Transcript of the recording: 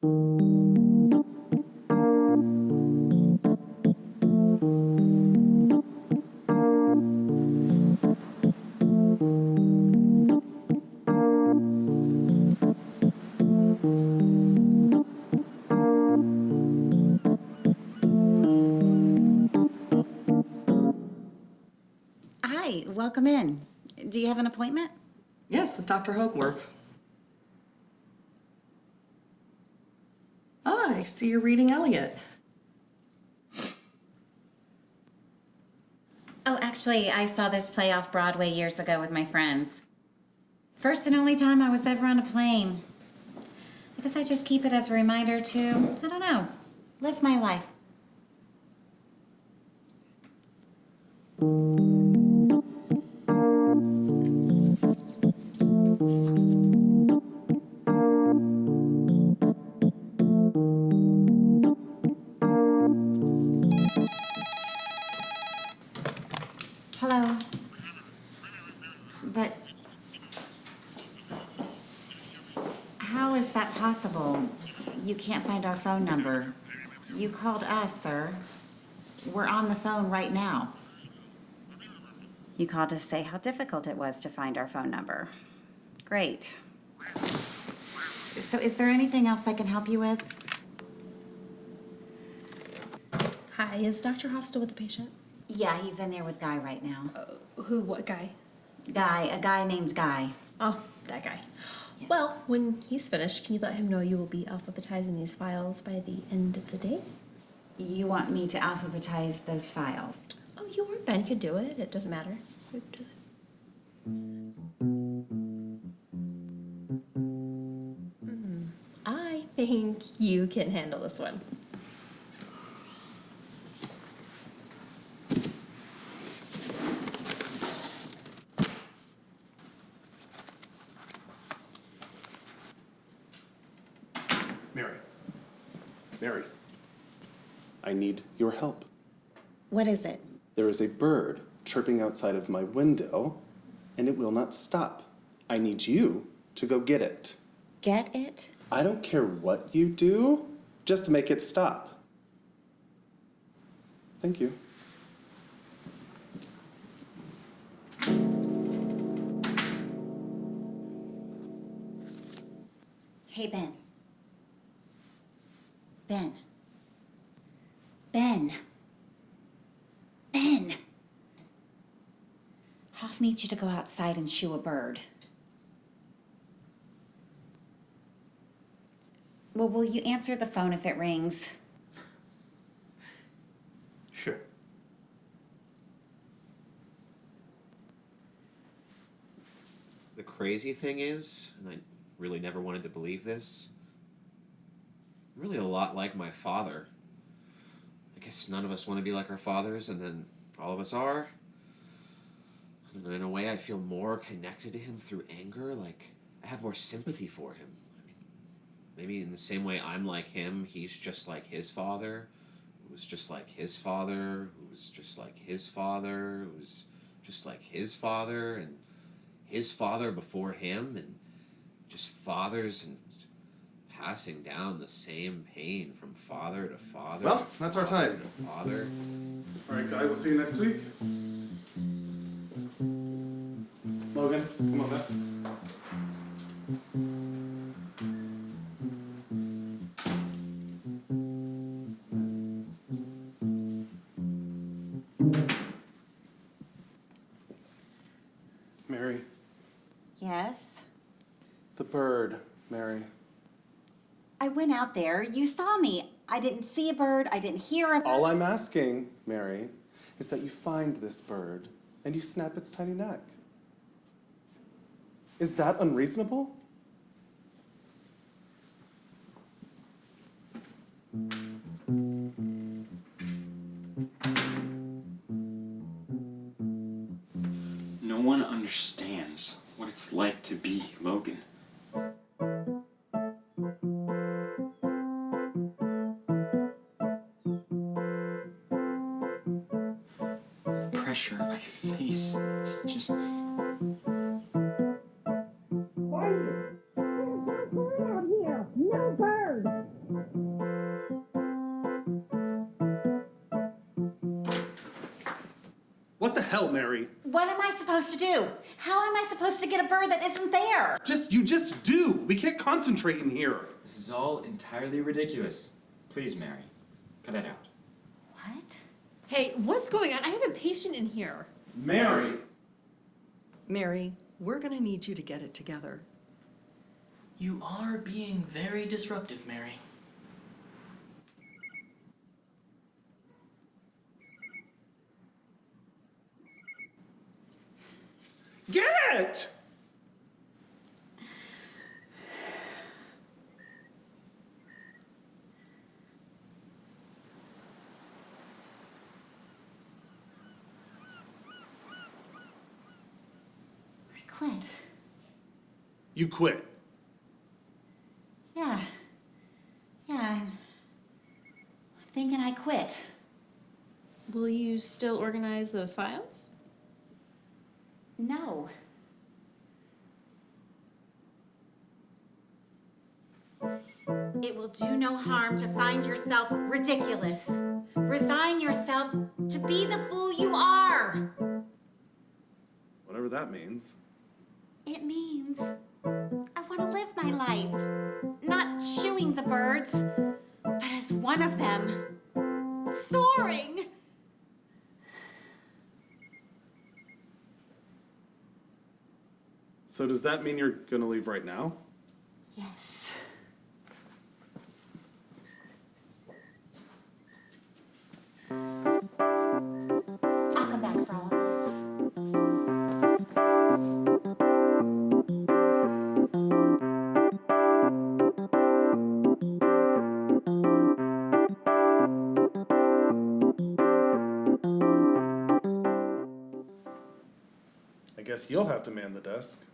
Hi, welcome in. Do you have an appointment? Yes, with Dr. Hoogewerf. Ah, I see you're reading Eliot. Oh, actually, I saw this play off Broadway years ago with my friends. First and only time I was ever on a plane. I guess I just keep it as a reminder to, I don't know, live my life. Hello. But how is that possible? You can't find our phone number. You called us, sir. We're on the phone right now. You called to say how difficult it was to find our phone number. Great. So is there anything else I can help you with? Hi, is Dr. Hoff still with the patient? Yeah, he's in there with Guy right now. What guy? Guy, a guy named Guy. Oh, that guy. Yeah. Well, when he's finished, can you let him know you will be alphabetizing these files by the end of the day? You want me to alphabetize those files? Oh, you or Ben could do it. It doesn't matter. It doesn't. I think you can handle this one. Mary, I need your help. What is it? There is a bird chirping outside of my window, and it will not stop. I need you to go get it. Get it? I don't care what you do, just to make it stop. Thank you. Hey, Ben. Ben. Ben. Ben. Hoff needs you to go outside and shoo a bird. Well, will you answer the phone if it rings? Sure. The crazy thing is, and I really never wanted to believe this, I'm really a lot like my father. I guess none of us want to be like our fathers, and then all of us are. And in a way, I feel more connected to him through anger. Like, I have more sympathy for him. I mean, maybe in the same way I'm like him, he's just like his father, who was just like his father, who was just like his father, who was just like his father, and his father before him, and just fathers and passing down the same pain from father to father. Well, that's our time. To father. All right, Guy, we'll see you next week. Logan, come on back. Mary, Yes. the bird, Mary. I went out there. You saw me. I didn't see a bird. I didn't hear a bird. All I'm asking, Mary, is that you find this bird and you snap its tiny neck. Is that unreasonable? No one understands what it's like to be Logan. The pressure I face is just... Quiet! There's no bird out here! No bird! What the hell, Mary? What am I supposed to do? How am I supposed to get a bird that isn't there? You just do. We can't concentrate in here. This is all entirely ridiculous. Please, Mary, cut it out. What? Hey, what's going on? I have a patient in here. Mary. Mary, we're gonna need you to get it together. You are being very disruptive, Mary. Get it! I quit. You quit. Yeah. I'm thinking I quit. Will you still organize those files? No. It will do no harm to find yourself ridiculous. Resign yourself to be the fool you are. Whatever that means. It means I want to live my life, not shooing the birds, but as one of them, soaring. So does that mean you're gonna leave right now? Yes. I'll come back for all this. I guess you'll have to man the desk.